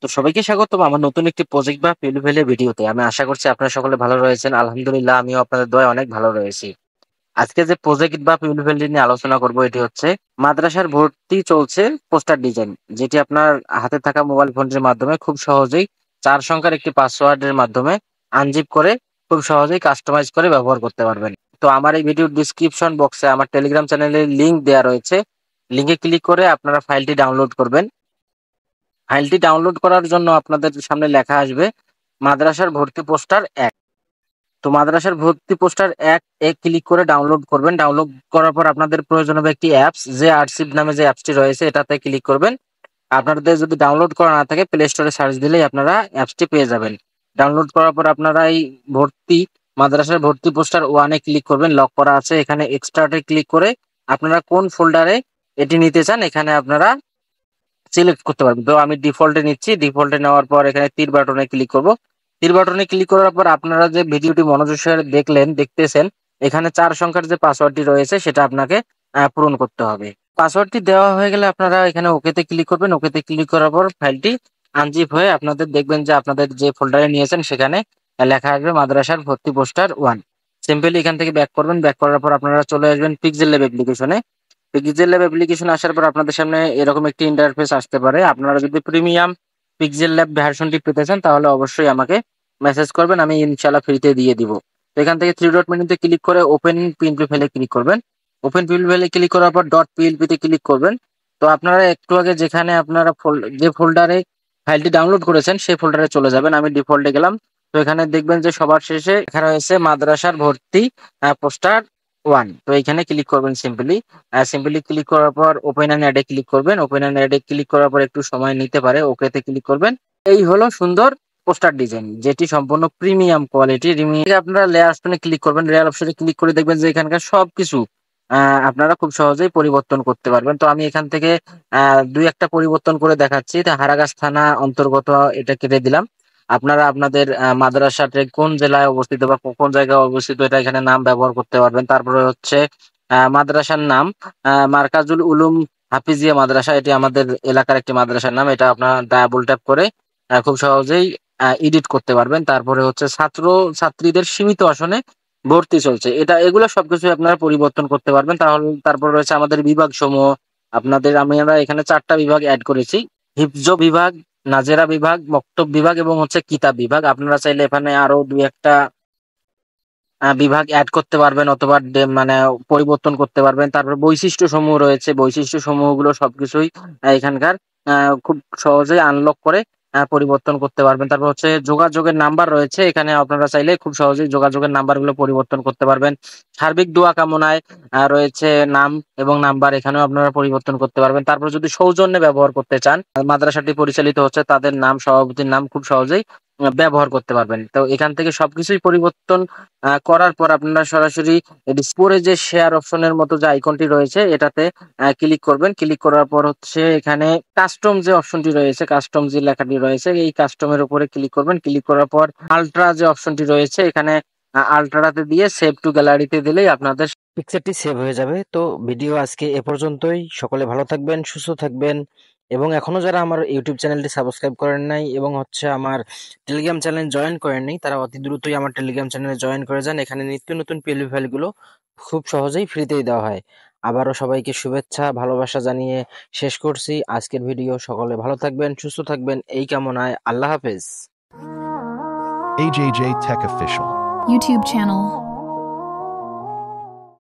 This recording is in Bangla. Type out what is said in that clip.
তো সবাইকে স্বাগতম আমার নতুন একটি প্রজেক্ট বা ফিল্ড ভিডিওতে। আমি আশা করছি আপনারা সকলে ভালো রয়েছেন। আলহামদুলিল্লাহ, আমিও আপনাদের দয়ায় অনেক ভালো রয়েছি। আজকে যে প্রজেক্ট বা ফিল্ড নিয়ে আলোচনা করব, এটি হচ্ছে মাদ্রাসার ভর্তি চলছে পোস্টার ডিজাইন, যেটি আপনার হাতে থাকা মোবাইল ফোনের মাধ্যমে খুব সহজেই 4 সংখ্যার একটি পাসওয়ার্ডের মাধ্যমে আনজিপ করে খুব সহজেই কাস্টমাইজ করে ব্যবহার করতে পারবেন। তো আমার এই ভিডিওর ডিসক্রিপশন বক্সে আমার টেলিগ্রাম চ্যানেলের লিংক দেওয়া রয়েছে। লিংকে ক্লিক করে আপনারা ফাইলটি ডাউনলোড করবেন। ফাইলটি ডাউনলোড করার জন্য আপনাদের সামনে লেখা আসবে মাদ্রাসার ভর্তি পোস্টার 1। তো মাদ্রাসার ভর্তি পোস্টার 1 এ ক্লিক করে ডাউনলোড করবেন। ডাউনলোড করার পর আপনাদের প্রয়োজন হবে একটি অ্যাপস, যে আরসিভ নামে যে অ্যাপসটি রয়েছে এটাতে ক্লিক করবেন। আপনাদের যদি ডাউনলোড করা না থাকে, প্লে স্টোরে সার্চ দিলেই আপনারা অ্যাপসটি পেয়ে যাবেন। ডাউনলোড করার পর আপনারা এই ভর্তি মাদ্রাসার ভর্তি পোস্টার 1 এ ক্লিক করবেন। লক করা আছে, এখানে এক্সট্রাটে ক্লিক করে আপনারা কোন ফোল্ডারে এটি নিতে চান এখানে আপনারা সিলেক্ট করতে পারবেন। তো আমি ডিফল্টে নিচ্ছি। ডিফল্টে নেওয়ার পর এখানে তীর বাটনে ক্লিক করব। তীর বাটনে ক্লিক করার পর আপনারা যে ভিডিওটি মনোযোগ সহকারে দেখতেছেন, এখানে 4 সংখ্যার যে পাসওয়ার্ডটি রয়েছে সেটা আপনাকে পূরণ করতে হবে। পাসওয়ার্ডটি দেওয়া হয়ে গেলে আপনারা এখানে ওকেতে ক্লিক করবেন। ওকেতে ক্লিক করার পর ফাইলটি আনজিপ হয়ে আপনাদের দেখবেন যে আপনাদের যে ফোল্ডারে নিয়েছেন সেখানে লেখা আসবে মাদ্রাসার ভর্তি পোস্টার 1। সিম্পলি এখান থেকে ব্যাক করবেন। ব্যাক করার পর আপনারা চলে আসবেন পিক্সেল ল্যাব অ্যাপ্লিকেশনে। পিক্সেল ল্যাব অ্যাপ্লিকেশন আসার পর আপনাদের সামনে এরকম একটি ইন্টারফেস আসতে পারে। আপনারা যদি প্রিমিয়াম পিক্সেল ল্যাব ভার্সনটি পেতে চান তাহলে অবশ্যই আমাকে মেসেজ করবেন, আমি ইনশাআল্লাহ ফ্রিতে দিয়ে দিব। তো এখান থেকে থ্রি ডট মেনুতে ক্লিক করে ওপেন পিএনপি ফাইলে ক্লিক করবেন। ওপেন পিএনপি ফাইলে ক্লিক করার পর ডট পিএলপি তে ক্লিক করবেন। তো আপনারা একটু আগে যেখানে আপনারা যে ফোল্ডারে ফাইলটি ডাউনলোড করেছেন সেই ফোল্ডারে চলে যাবেন। আমি ডিফল্টে গেলাম। তো এখানে দেখবেন যে সবার শেষে লেখা রয়েছে মাদ্রাসার ভর্তি পোস্টার 1। তো এখানে ক্লিক করবেন সিম্পলি। সিম্পলি ক্লিক করার পর ওপেন অ্যান্ড অ্যাডে ক্লিক করবেন। ওপেন অ্যান্ড অ্যাডে ক্লিক করার পর একটু সময় নিতে পারে, ওকেতে ক্লিক করবেন। এই হলো সুন্দর পোস্টার ডিজাইন, যেটি সম্পূর্ণ প্রিমিয়াম কোয়ালিটি। আপনারা লেয়ার অপশনে ক্লিক করবেন। লেয়ার অপশনে ক্লিক করে দেখবেন যে এখানকার সবকিছু আপনারা খুব সহজেই পরিবর্তন করতে পারবেন। তো আমি এখান থেকে দুই একটা পরিবর্তন করে দেখাচ্ছি। হারাগাছ থানা অন্তর্গত এটা কেটে দিলাম। আপনারা আপনাদের মাদ্রাসাতে কোন জেলায় অবস্থিত বা কোন জায়গায় অবস্থিত এটা এখানে নাম ব্যবহার করতে পারবেন। তারপরে হচ্ছে মাদ্রাসার নাম মার্কাজুল উলুম হাফিজিয়া মাদ্রাসা, এটি আমাদের এলাকার একটি মাদ্রাসার নাম। এটা আপনারা ডাবল ট্যাপ করে খুব সহজেই এডিট করতে পারবেন। তারপরে হচ্ছে ছাত্র ছাত্রীদের সীমিত আসনে ভর্তি চলছে, এগুলো সবকিছু আপনারা পরিবর্তন করতে পারবেন। তারপর রয়েছে আমাদের বিভাগ সমূহ। আমরা এখানে 4টা বিভাগ অ্যাড করেছি: হিফজ বিভাগ, নাজেরা বিভাগ, মক্তব বিভাগ এবং হচ্ছে কিতাব বিভাগ। আপনারা চাইলে এখানে আরো দুই একটা বিভাগ অ্যাড করতে পারবেন অথবা মানে পরিবর্তন করতে পারবেন। তারপর বৈশিষ্ট্য সমূহ রয়েছে, বৈশিষ্ট্য সমূহগুলো সবকিছুই এখানকার খুব সহজেই আনলক করে পরিবর্তন করতে পারবেন। তারপর হচ্ছে যোগাযোগের নাম্বার রয়েছে, এখানে আপনারা চাইলে খুব সহজেই যোগাযোগের নাম্বারগুলো পরিবর্তন করতে পারবেন। সার্বিক দোয়া কামনায় রয়েছে নাম এবং নাম্বার, এখানেও আপনারা পরিবর্তন করতে পারবেন। তারপর যদি সৌজন্যে ব্যবহার করতে চান, মাদ্রাসাটি পরিচালিত হচ্ছে তাদের নাম, সভাপতির নাম খুব সহজেই ব্যবহার করতে পারবেন। তো এখান থেকে সবকিছুই পরিবর্তন করার পর আপনারা সরাসরি ডিসপ্লে যে শেয়ার অপশনের মতো যে আইকনটি রয়েছে এটাতে ক্লিক করবেন। ক্লিক করার পর হচ্ছে এখানে কাস্টম যে অপশনটি রয়েছে, কাস্টম যে লেখাটি রয়েছে এই কাস্টমের উপরে ক্লিক করবেন। ক্লিক করার পর আলট্রা যে অপশনটি রয়েছে এখানে আলট্রাতে দিয়ে সেভ টু গ্যালারিতে দিলেই আপনাদের পিকচারটি সেভ হয়ে যাবে। তো ভিডিও আজকে এ পর্যন্তই। সকলে ভালো থাকবেন, সুস্থ থাকবেন এবং এখনো যারা আমার ইউটিউব চ্যানেলটি সাবস্ক্রাইব করেন নাই এবং হচ্ছে আমার টেলিগ্রাম চ্যানেল জয়েন করেননি তারা অতি দ্রুতই আমার টেলিগ্রাম চ্যানেলে জয়েন করে যান। এখানে নিত্য নতুন পিএলভি ফাইলগুলো খুব সহজেই ফ্রিতেই দেওয়া হয়। আবারও সবাইকে শুভেচ্ছা ভালোবাসা জানিয়ে শেষ করছি আজকের ভিডিও। সকলে ভালো থাকবেন, সুস্থ থাকবেন এই কামনায়। আল্লাহ হাফেজ। AJJ Tech Official YouTube channel.